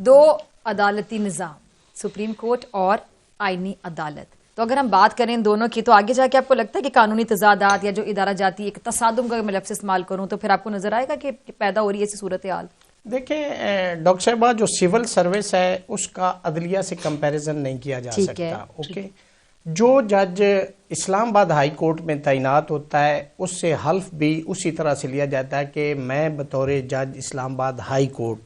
دو عدالتی نظام، supreme court اور آئینی عدالت. تو اگر ہم بات کریں دونوں کی تو آگے جا کے آپ کو لگتا ہے کہ قانونی تضادات یا جو ادارہ جاتی ایک تصادم کا میں لفظ استعمال کروں تو پھر آپ کو نظر آئے گا کہ پیدا ہو رہی ہے ایسی صورتحال؟ دیکھیں ڈاکٹر صاحبہ، جو سول سروس ہے اس کا عدلیہ سے کمپیریزن نہیں کیا جا سکتا. اوکے، جو جج اسلام آباد ہائی کورٹ میں تعینات ہوتا ہے اس سے حلف بھی اسی طرح سے لیا جاتا ہے کہ میں بطور جج اسلام آباد ہائی کورٹ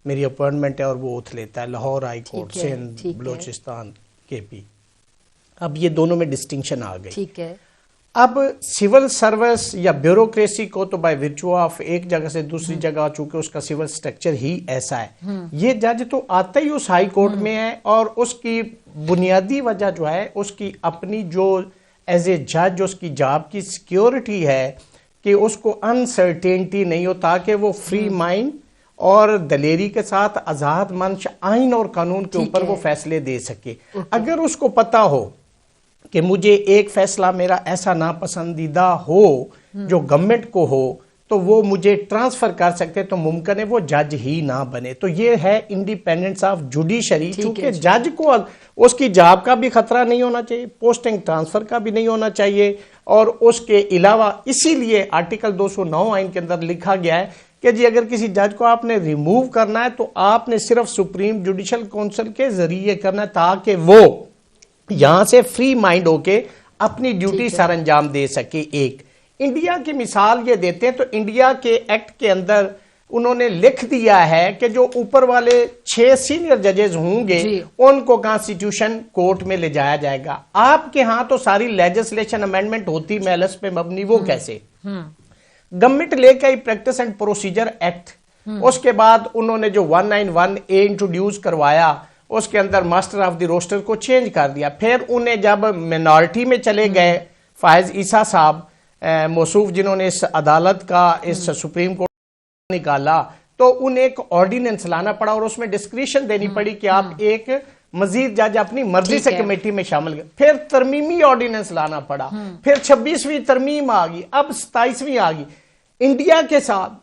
میری اپوائنٹمنٹ ہے، اور وہ اوتھ لیتا ہے لاہور ہائی کورٹ، سندھ، بلوچستان، کے پی. اب یہ دونوں میں ڈسٹنکشن آ گئی. ٹھیک ہے. اب سول سروس یا بیوروکریسی کو تو بائی ورچو آف ایک جگہ سے دوسری جگہ، چونکہ اس کا سول سٹرکچر ہی ایسا ہے، یہ جج تو آتا ہی اس ہائی کورٹ میں ہے، اور اس کی بنیادی وجہ جو ہے اس کی اپنی جو ایز اے جج اس کی جاب کی سیکیورٹی ہے کہ اس کو انسرٹینٹی نہیں ہو، تاکہ وہ فری مائنڈ اور دلیری کے ساتھ آزاد منش آئین اور قانون کے اوپر وہ فیصلے دے سکے. اگر اس کو پتا ہو کہ مجھے ایک فیصلہ میرا ایسا ناپسندیدہ ہو جو گورنمنٹ کو ہو تو وہ مجھے ٹرانسفر کر سکتے، تو ممکن ہے وہ جج ہی نہ بنے. تو یہ ہے انڈیپینڈنس آف جوڈیشری، چونکہ جج کو اس کی جاب کا بھی خطرہ نہیں ہونا چاہیے، پوسٹنگ ٹرانسفر کا بھی نہیں ہونا چاہیے، اور اس کے علاوہ اسی لیے آرٹیکل 209 آئین کے اندر لکھا گیا ہے کہ جی اگر کسی جج کو آپ نے ریموو کرنا ہے تو آپ نے صرف سپریم جوڈیشل کونسل کے ذریعے کرنا ہے، تاکہ وہ یہاں سے فری مائنڈ ہو کے اپنی ڈیوٹی سر انجام دے سکے. ایک انڈیا کی مثال یہ دیتے ہیں تو انڈیا کے ایکٹ کے اندر انہوں نے لکھ دیا ہے کہ جو اوپر والے 6 سینئر ججز ہوں گے ان کو کانسٹیٹیوشن کورٹ میں لے جایا جائے گا. آپ کے ہاں تو ساری لیجسلیشن امینڈمنٹ ہوتی میلس پہ مبنی، وہ کیسے؟ گورنمنٹ لے کے پریکٹس اینڈ پروسیجر ایکٹ، اس کے بعد انہوں نے جو 191A انٹروڈیوس کروایا، اس کے اندر ماسٹر آف دی روسٹر کو چینج کر دیا. پھر انہیں جب مینارٹی میں چلے گئے فائز عیسیٰ صاحب موصوف، جنہوں نے اس عدالت کا اس سپریم کورٹ نکالا، تو انہیں ایک آرڈیننس لانا پڑا اور اس میں ڈسکریشن دینی پڑی کہ آپ ایک مزید جج اپنی مرضی سے کمیٹی میں شامل گئے. پھر ترمیمی آرڈیننس لانا پڑا، پھر 26ویں ترمیم آ گئی، اب 27ویں آ گئی. انڈیا کے ساتھ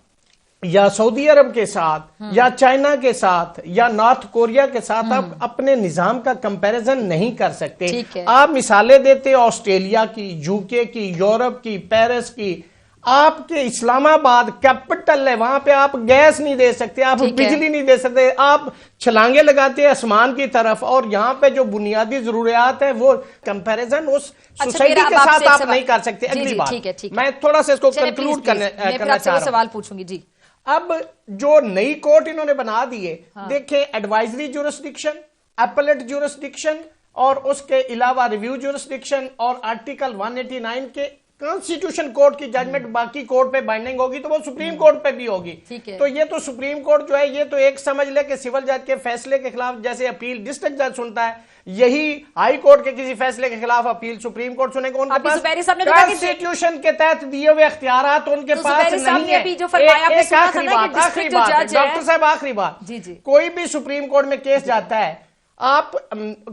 یا سعودی عرب کے ساتھ یا چائنا کے ساتھ یا نارتھ کوریا کے ساتھ آپ اپنے نظام کا کمپیریزن نہیں کر سکتے. آپ مثالیں دیتے آسٹریلیا کی، یو کے کی، یورپ کی، پیرس کی. آپ کے اسلام آباد کیپٹل ہے، وہاں پہ آپ گیس نہیں دے سکتے، آپ بجلی نہیں دے سکتے، آپ چھلانگیں لگاتے ہیں آسمان کی طرف، اور یہاں پہ جو بنیادی ضروریات ہیں وہ کمپیریزن اس سوسائٹی کے ساتھ آپ نہیں کر سکتے. اگلی بات میں تھوڑا سا اس کو کنکلوڈ کرنا چاہ رہا ہوں. سوال پوچھوں گی. جی اب جو نئی کورٹ انہوں نے بنا دیے، دیکھیں ایڈوائزری جورسڈکشن، اپلیٹ جورسڈکشن، اور اس کے علاوہ ریویو جورسڈکشن، اور آرٹیکل 189 کے کانسٹیٹیوشن کورٹ کی ججمنٹ باقی کورٹ پہ بائنڈنگ ہوگی تو وہ سپریم کورٹ پہ بھی ہوگی. تو یہ تو سپریم کورٹ جو ہے یہ تو ایک سمجھ لے کہ سول جج کے فیصلے کے خلاف جیسے اپیل ڈسٹرکٹ جج سنتا ہے، یہی ہائی کورٹ کے کسی فیصلے کے خلاف اپیل سپریم کورٹ سنے گا. ان کے پاس کانسٹیٹیوشن کے تحت دیے ہوئے اختیارات ان کے پاس نہیں ہے. ایک آخری بات ڈاکٹر صاحب، آخری بات، کوئی بھی سپریم کورٹ میں کیس جاتا ہے، آپ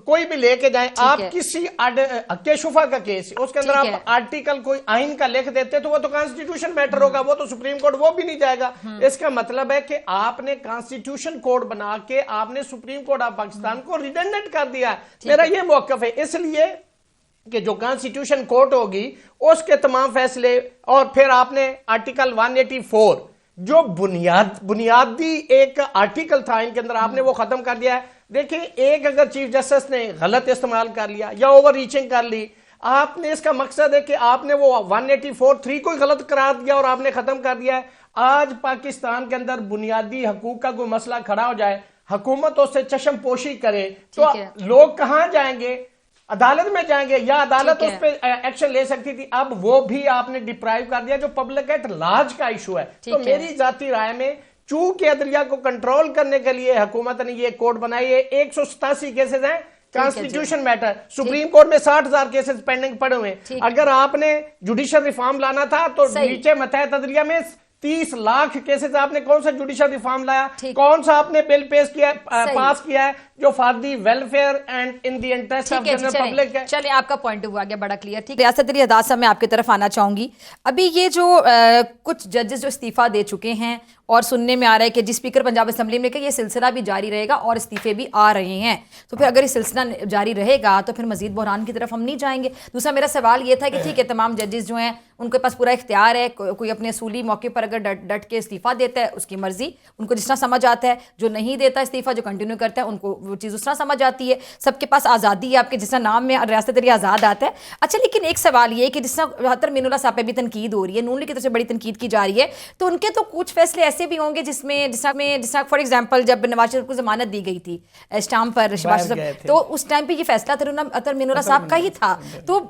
کوئی بھی لے کے جائیں، آپ کسی حق شفا کا کیس اس کے اندر آپ آرٹیکل کوئی آئین کا لکھ دیتے تو وہ تو کانسٹیٹیوشن میٹر ہوگا، وہ تو سپریم کورٹ وہ بھی نہیں جائے گا. اس کا مطلب ہے کہ آپ نے کانسٹیٹیوشن کوڈ بنا کے آپ نے سپریم کورٹ آف پاکستان کو ریڈنڈنٹ کر دیا. میرا یہ موقف ہے اس لیے کہ جو کانسٹیٹیوشن کورٹ ہوگی اس کے تمام فیصلے، اور پھر آپ نے آرٹیکل 184 جو بنیادی ایک آرٹیکل تھا ان کے اندر، آپ نے وہ ختم کر دیا ہے. دیکھیں ایک اگر چیف جسٹس نے غلط استعمال کر لیا یا اوور ریچنگ کر لی، آپ نے اس کا مقصد ہے کہ آپ نے وہ 184(3) کو غلط قرار دیا اور آپ نے ختم کر دیا ہے. آج پاکستان کے اندر بنیادی حقوق کا کوئی مسئلہ کھڑا ہو جائے، حکومت اس سے چشم پوشی کرے تو لوگ کہاں جائیں گے؟ عدالت میں جائیں گے، یا عدالت اس پہ ایکشن لے سکتی تھی. اب وہ بھی آپ نے ڈپرائیو کر دیا جو پبلک ایٹ لارج کا ایشو ہے. تو میری ذاتی رائے میں چونکہ عدلیہ کو کنٹرول کرنے کے لیے حکومت نے یہ کوڈ بنائی ہے. 187 کیسز ہیں کانسٹیٹیوشن میٹر، سپریم کورٹ میں 60,000 کیسز پینڈنگ پڑے ہوئے ہیں. اگر آپ نے جوڈیشل ریفارم لانا تھا تو نیچے متحد عدلیہ میں 30 لاکھ کیسز آپ نے کون سا جوڈیشل ریفارم لایا، کون سا آپ نے بل پاس کیا ہے جو for the welfare and in the interest of general public ہے. چلیں آپ کا پوائنٹ ہوا گیا بڑا کلیئر. ٹھیک، ریاست اعداد صاحب میں آپ کی طرف آنا چاہوں گی. ابھی یہ جو کچھ ججز جو استعفیٰ دے چکے ہیں اور سننے میں آ رہا ہے کہ جس اسپیکر پنجاب اسمبلی میں کہ یہ سلسلہ بھی جاری رہے گا اور استعفے بھی آ رہے ہیں. تو پھر اگر یہ سلسلہ جاری رہے گا تو پھر مزید بحران کی طرف ہم نہیں جائیں گے. دوسرا میرا سوال یہ تھا کہ ٹھیک ہے تمام ججز جو ہیں ان کے پاس پورا اختیار ہے, کوئی اپنے اصولی موقع پر اگر ڈٹ کے استعفیٰ دیتا ہے اس کی مرضی, ان کو جس طرح سمجھ آتا ہے, جو نہیں دیتا استعفیٰ جو کنٹینیو کرتا ہے ان کو وہ چیز اس طرح سمجھ آتی ہے. سب کے پاس آزادی ہے, آپ کے جس طرح نام میں ریاست تحریک آزاد آتا ہے. اچھا لیکن ایک سوال یہ ہے کہ جس طرح حتر مین اللہ صاحب پہ بھی تنقید ہو رہی ہے, نون لیگ کی طرف سے بڑی تنقید کی جا رہی ہے, تو ان کے تو کچھ فیصلے ایسے بھی ہوں گے جس طرح فار ایگزامپل جب نواز شریف کو ضمانت دی گئی تھی اسٹامپ پر شہباز شریف, تو اس ٹائم پہ یہ فیصلہ حتر مین اللہ صاحب کا ہی تھا. تو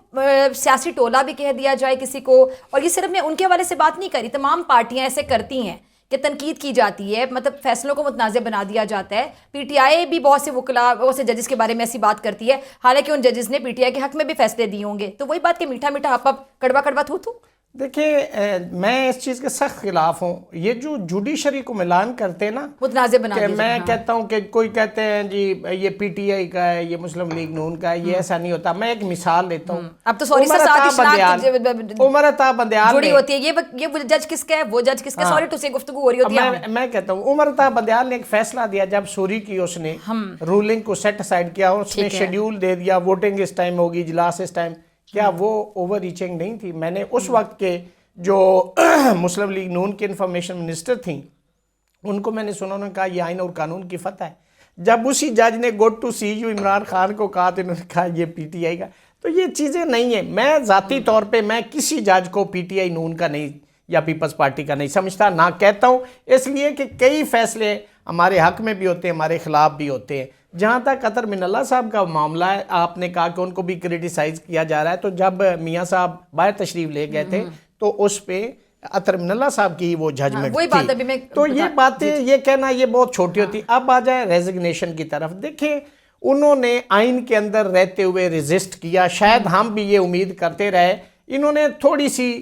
سیاسی ٹولہ بھی کہہ دیا جائے کسی کو, اور یہ صرف میں ان کے حوالے سے بات نہیں کری, تمام پارٹیاں ایسے کرتی ہیں کہ تنقید کی جاتی ہے, مطلب فیصلوں کو متنازع بنا دیا جاتا ہے. پی ٹی آئی بھی بہت سے وکلاء بہت سے ججز کے بارے میں ایسی بات کرتی ہے, حالانکہ ان ججز نے پی ٹی آئی کے حق میں بھی فیصلے دیے ہوں گے. تو وہی بات کہ میٹھا میٹھا ہپ کڑوا کڑوا تھو. دیکھیے میں اس چیز کے سخت خلاف ہوں. یہ جو جوڈیشری کو ملان کرتے ہیں نا, متنازع بنا دیا, میں کہتا ہوں کہ کوئی کہتے ہیں جی یہ پی ٹی آئی کا ہے, یہ مسلم لیگ نون کا ہے, یہ ایسا نہیں ہوتا. میں ایک مثال دیتا ہوں. اب تو سوری عمر عطا بندیال جڑی ہوتی ہے, یہ جج کس کا ہے, وہ جج کس کا, سوری ٹو سے گفتگو ہو رہی ہوتی ہے. میں کہتا ہوں عمر عطا بندیال نے ایک فیصلہ دیا جب سوری کی اس نے رولنگ کو سیٹ اسائڈ کیا, اس نے شیڈیول دے دیا, ووٹنگ اس ٹائم ہوگی, اجلاس اس ٹائم. کیا وہ اوور ریچنگ نہیں تھی؟ میں نے اس وقت کے جو مسلم لیگ نون کے انفارمیشن منسٹر تھیں ان کو میں نے سنا, انہوں نے کہا یہ آئین اور قانون کی فتح ہے. جب اسی جج نے good to see you Imran Khan کو کہا تو انہوں نے کہا یہ پی ٹی آئی کا. تو یہ چیزیں نہیں ہیں. میں ذاتی طور پہ میں کسی جج کو پی ٹی آئی نون کا نہیں یا پیپلز پارٹی کا نہیں سمجھتا, نہ کہتا ہوں, اس لیے کہ کئی فیصلے ہمارے حق میں بھی ہوتے ہیں, ہمارے خلاف بھی ہوتے ہیں. جہاں تک عطر من اللہ صاحب کا معاملہ ہے, آپ نے کہا کہ ان کو بھی کریٹیسائز کیا جا رہا ہے, تو جب میاں صاحب باہر تشریف لے گئے تھے تو اس پہ عطر من اللہ صاحب کی وہ ججمنٹ تھی. تو یہ باتیں یہ کہنا یہ بہت چھوٹی ہوتی. اب آ جائے ریزگنیشن کی طرف. دیکھیں انہوں نے آئین کے اندر رہتے ہوئے ریزسٹ کیا, شاید ہم بھی یہ امید کرتے رہے. انہوں نے تھوڑی سی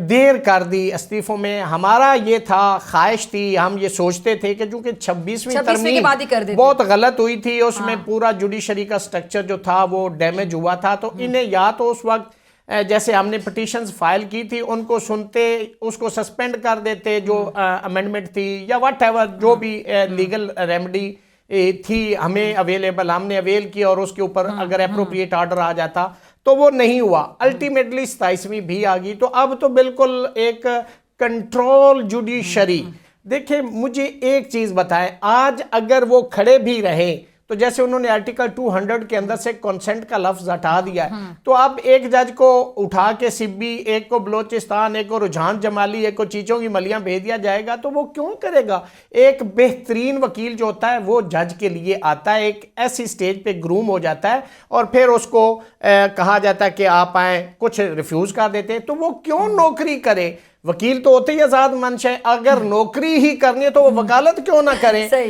دیر کر دی استعفوں میں. ہمارا یہ تھا, خواہش تھی, ہم یہ سوچتے تھے کہ چونکہ 26ویں ترمیم بہت غلط ہوئی تھی, اس میں پورا جوڈیشری کا سٹرکچر جو تھا وہ ڈیمیج ہوا تھا, تو انہیں یا تو اس وقت جیسے ہم نے پٹیشنز فائل کی تھی ان کو سنتے, اس کو سسپینڈ کر دیتے جو امینڈمنٹ تھی, یا واٹ ایور جو بھی لیگل ریمیڈی تھی ہمیں اویلیبل, ہم نے اویل کی, اور اس کے اوپر اگر اپروپریٹ آرڈر آ جاتا تو وہ نہیں ہوا. الٹیمیٹلی 27ویں بھی آ گئی. تو اب تو بالکل ایک کنٹرول جوڈیشری. دیکھیں مجھے ایک چیز بتائیں, آج اگر وہ کھڑے بھی رہے تو جیسے انہوں نے آرٹیکل 200 کے اندر سے کنسنٹ کا لفظ ہٹا دیا ہے, تو اب ایک جج کو اٹھا کے سبی, ایک کو بلوچستان, ایک کو رجحان جمالی, ایک کو چیچوں کی ملیاں بھیج دیا جائے گا, تو وہ کیوں کرے گا؟ ایک بہترین وکیل جو ہوتا ہے وہ جج کے لیے آتا ہے, ایک ایسی سٹیج پہ گروم ہو جاتا ہے, اور پھر اس کو کہا جاتا ہے کہ آپ آئیں, کچھ ریفیوز کر دیتے ہیں. تو وہ کیوں نوکری کرے؟ وکیل تو ہوتے ہی آزاد منش ہے, اگر نوکری ہی کرنی ہے تو وہ وکالت کیوں نہ کریں؟